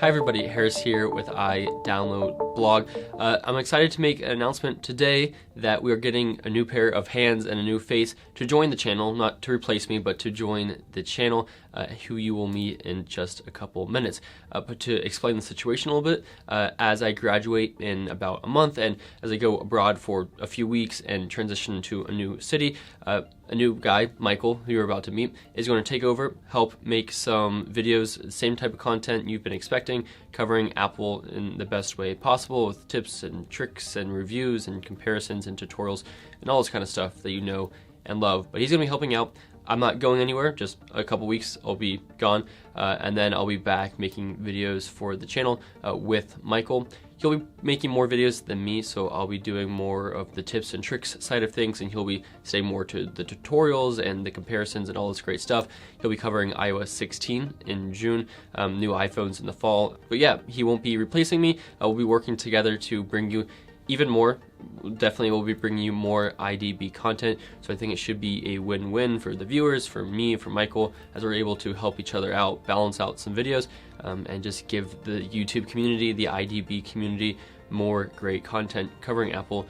Hi everybody, Harris here with iDownload blog. I'm excited to make an announcement today that we are getting a new pair of hands and a new face to join the channel, not to replace me, but to join the channel, who you will meet in just a couple minutes. But to explain the situation a little bit, as I graduate in about a month and as I go abroad for a few weeks and transition to a new city, a new guy, Michael, who you're about to meet, is going to take over, help make some videos, same type of content you've been expecting, covering Apple in the best way possible with tips and tricks and reviews and comparisons and tutorials and all this kind of stuff that you know and love. But he's going to be helping out. I'm not going anywhere, just a couple weeks I'll be gone, and then I'll be back making videos for the channel with Michael. He'll be making more videos than me, so I'll be doing more of the tips and tricks side of things, and he'll be staying more to the tutorials and the comparisons and all this great stuff. He'll be covering iOS 16 in June, new iPhones in the fall. But yeah, he won't be replacing me. We'll be working together to bring you even more. Definitely will be bringing you more iDB content, so I think it should be a win-win for the viewers, for me, for Michael, as we're able to help each other out, balance out some videos, and just give the YouTube community, the iDB community, more great content covering Apple,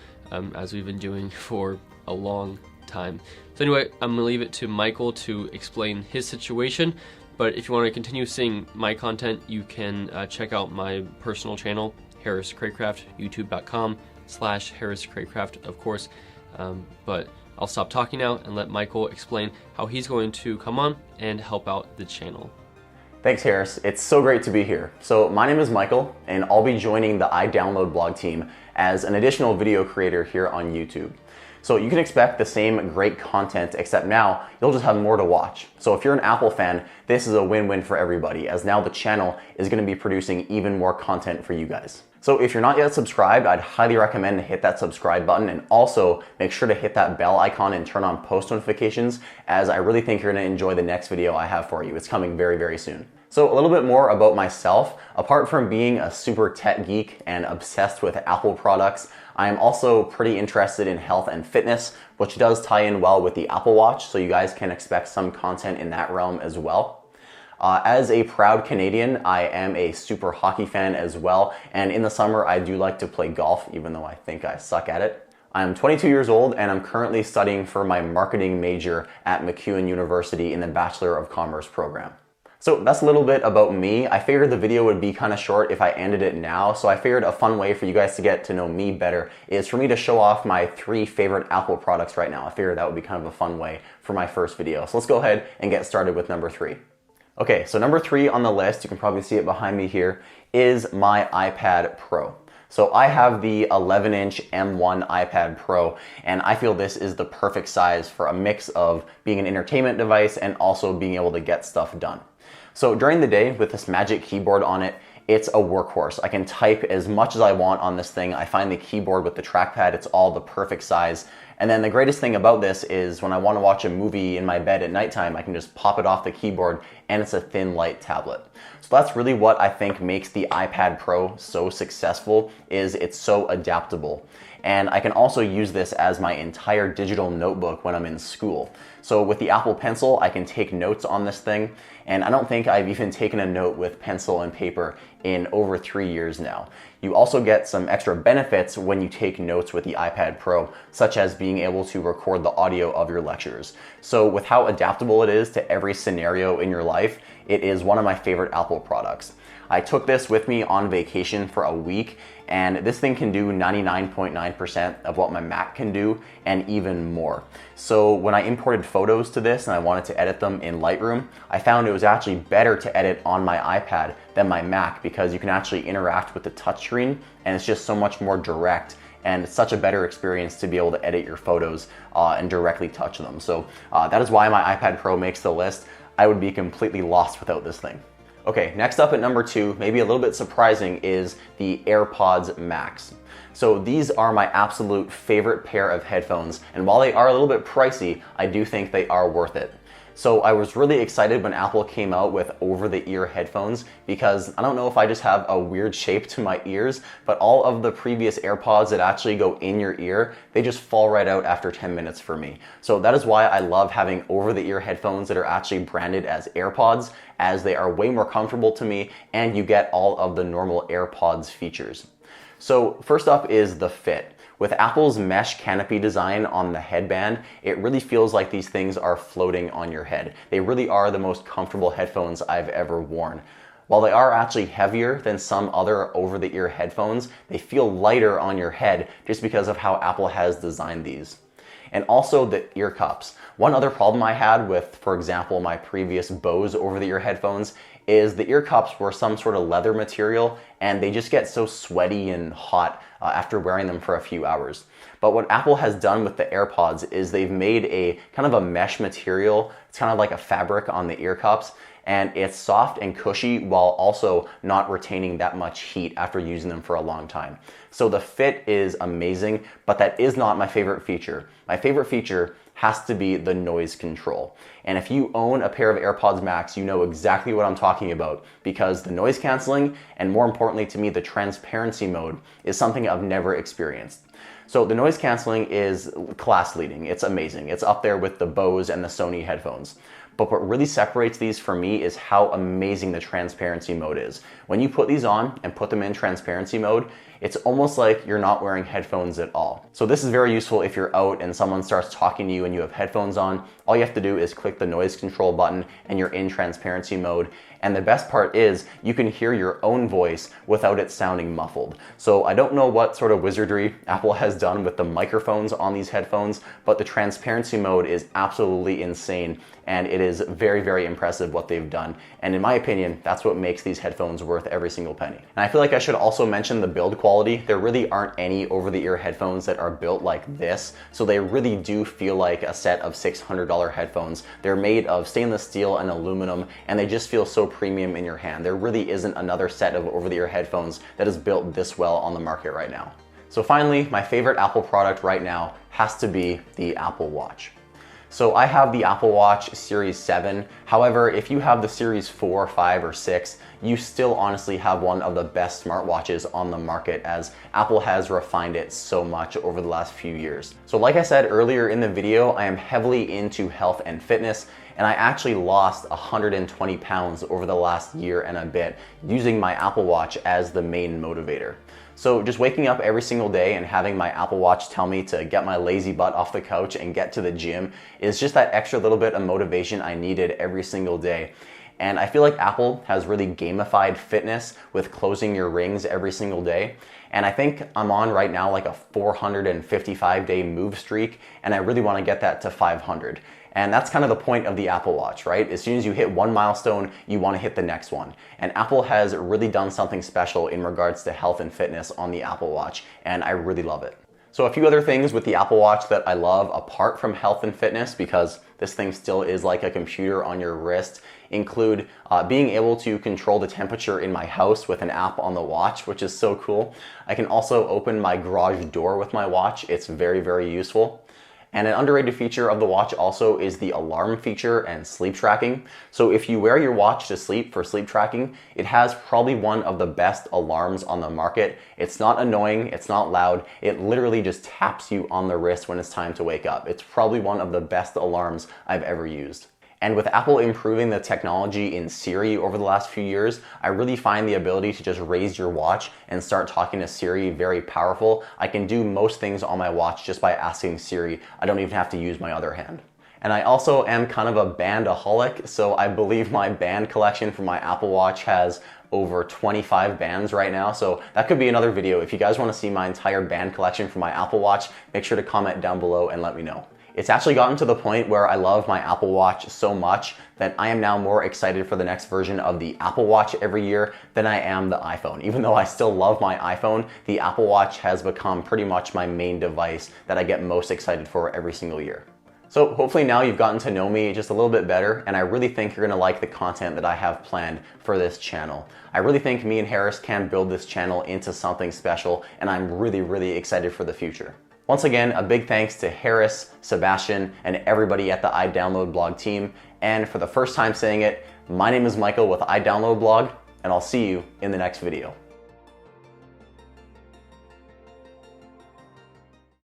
as we've been doing for a long time. So anyway, I'm gonna leave it to Michael to explain his situation, but if you want to continue seeing my content, you can check out my personal channel, Harris Craycraft, youtube.com/Harris Craycraft, of course. But I'll stop talking now and let Michael explain how he's going to come on and help out the channel. Thanks, Harris. It's so great to be here. So my name is Michael, and I'll be joining the iDownload blog team as an additional video creator here on YouTube. So you can expect the same great content, except now you'll just have more to watch. So if you're an Apple fan, this is a win-win for everybody, as now the channel is going to be producing even more content for you guys. So if you're not yet subscribed, I'd highly recommend to hit that subscribe button, and also make sure to hit that bell icon and turn on post notifications, as I really think you're going to enjoy the next video I have for you. It's coming very, very soon. So a little bit more about myself. Apart from being a super tech geek and obsessed with Apple products, I am also pretty interested in health and fitness, which does tie in well with the Apple Watch, so you guys can expect some content in that realm as well. As a proud Canadian, I am a super hockey fan as well, and in the summer I do like to play golf, even though I think I suck at it. I'm 22 years old, and I'm currently studying for my marketing major at MacEwan University in the Bachelor of Commerce program. So that's a little bit about me. I figured the video would be kind of short if I ended it now, so I figured a fun way for you guys to get to know me better is for me to show off my 3 favorite Apple products right now. I figured that would be kind of a fun way for my first video. So let's go ahead and get started with number 3. Okay, so number 3 on the list, you can probably see it behind me here, is my iPad Pro. So I have the 11-inch M1 iPad Pro, and I feel this is the perfect size for a mix of being an entertainment device and also being able to get stuff done. So during the day, with this magic keyboard on it, it's a workhorse. I can type as much as I want on this thing. I find the keyboard with the trackpad, it's all the perfect size. And then the greatest thing about this is when I want to watch a movie in my bed at nighttime, I can just pop it off the keyboard, and it's a thin, light tablet. So that's really what I think makes the iPad Pro so successful, is it's so adaptable. And I can also use this as my entire digital notebook when I'm in school. So with the Apple Pencil, I can take notes on this thing, and I don't think I've even taken a note with pencil and paper in over 3 years now. You also get some extra benefits when you take notes with the iPad Pro, such as being able to record the audio of your lectures. So with how adaptable it is to every scenario in your life, it is one of my favorite Apple products. I took this with me on vacation for a week, and this thing can do 99.9% of what my Mac can do, and even more. So when I imported photos to this and I wanted to edit them in Lightroom, I found it was actually better to edit on my iPad than my Mac, because you can actually interact with the touchscreen, and it's just so much more direct, and it's such a better experience to be able to edit your photos and directly touch them. So that is why my iPad Pro makes the list. I would be completely lost without this thing. Okay, next up at number 2, maybe a little bit surprising, is the AirPods Max. So these are my absolute favorite pair of headphones, and while they are a little bit pricey, I do think they are worth it. So I was really excited when Apple came out with over-the-ear headphones because I don't know if I just have a weird shape to my ears, but all of the previous AirPods that actually go in your ear, they just fall right out after 10 minutes for me. So that is why I love having over-the-ear headphones that are actually branded as AirPods, as they are way more comfortable to me and you get all of the normal AirPods features. So first up is the fit. With Apple's mesh canopy design on the headband, it really feels like these things are floating on your head. They really are the most comfortable headphones I've ever worn. While they are actually heavier than some other over-the-ear headphones, they feel lighter on your head just because of how Apple has designed these. And also the ear cups. One other problem I had with, for example, my previous Bose over-the-ear headphones is the ear cups were some sort of leather material and they just get so sweaty and hot after wearing them for a few hours. But what Apple has done with the AirPods is they've made a kind of a mesh material. It's kind of like a fabric on the ear cups, and it's soft and cushy while also not retaining that much heat after using them for a long time. So the fit is amazing, but that is not my favorite feature. My favorite feature has to be the noise control. And if you own a pair of AirPods Max, you know exactly what I'm talking about, because the noise canceling, and more importantly to me, the transparency mode, is something I've never experienced. So the noise canceling is class leading. It's amazing. It's up there with the Bose and the Sony headphones. But what really separates these for me is how amazing the transparency mode is. When you put these on and put them in transparency mode, it's almost like you're not wearing headphones at all. So this is very useful if you're out and someone starts talking to you and you have headphones on. All you have to do is click the noise control button and you're in transparency mode. And the best part is you can hear your own voice without it sounding muffled. So I don't know what sort of wizardry Apple has done with the microphones on these headphones, but the transparency mode is absolutely insane. And it is very, very impressive what they've done. And in my opinion, that's what makes these headphones worth every single penny. And I feel like I should also mention the build quality. There really aren't any over-the-ear headphones that are built like this. So they really do feel like a set of $600 headphones. They're made of stainless steel and aluminum, and they just feel so premium in your hand. There really isn't another set of over-the-ear headphones that is built this well on the market right now. So finally, my favorite Apple product right now has to be the Apple Watch. So I have the Apple Watch Series 7. However, if you have the Series 4, 5, or 6, you still honestly have one of the best smartwatches on the market, as Apple has refined it so much over the last few years. So like I said earlier in the video, I am heavily into health and fitness, and I actually lost 120 pounds over the last year and a bit using my Apple Watch as the main motivator. So just waking up every single day and having my Apple Watch tell me to get my lazy butt off the couch and get to the gym is just that extra little bit of motivation I needed every single day. And I feel like Apple has really gamified fitness with closing your rings every single day. And I think I'm on right now like a 455-day move streak, and I really want to get that to 500. And that's kind of the point of the Apple Watch, right? As soon as you hit one milestone, you want to hit the next one. And Apple has really done something special in regards to health and fitness on the Apple Watch, and I really love it. So a few other things with the Apple Watch that I love apart from health and fitness, because this thing still is like a computer on your wrist, include being able to control the temperature in my house with an app on the watch, which is so cool. I can also open my garage door with my watch. It's very, very useful. And an underrated feature of the watch also is the alarm feature and sleep tracking. So if you wear your watch to sleep for sleep tracking, it has probably one of the best alarms on the market. It's not annoying, it's not loud, it literally just taps you on the wrist when it's time to wake up. It's probably one of the best alarms I've ever used. And with Apple improving the technology in Siri over the last few years, I really find the ability to just raise your watch and start talking to Siri very powerful. I can do most things on my watch just by asking Siri. I don't even have to use my other hand. And I also am kind of a bandaholic, so I believe my band collection for my Apple Watch has over 25 bands right now, so that could be another video. If you guys want to see my entire band collection for my Apple Watch, make sure to comment down below and let me know. It's actually gotten to the point where I love my Apple Watch so much that I am now more excited for the next version of the Apple Watch every year than I am the iPhone. Even though I still love my iPhone, the Apple Watch has become pretty much my main device that I get most excited for every single year. So hopefully now you've gotten to know me just a little bit better, and I really think you're gonna like the content that I have planned for this channel. I really think me and Harris can build this channel into something special, and I'm really, really excited for the future. Once again, a big thanks to Harris, Sebastian, and everybody at the iDownload blog team. And for the first time saying it, my name is Michael with iDownload Blog, and I'll see you in the next video.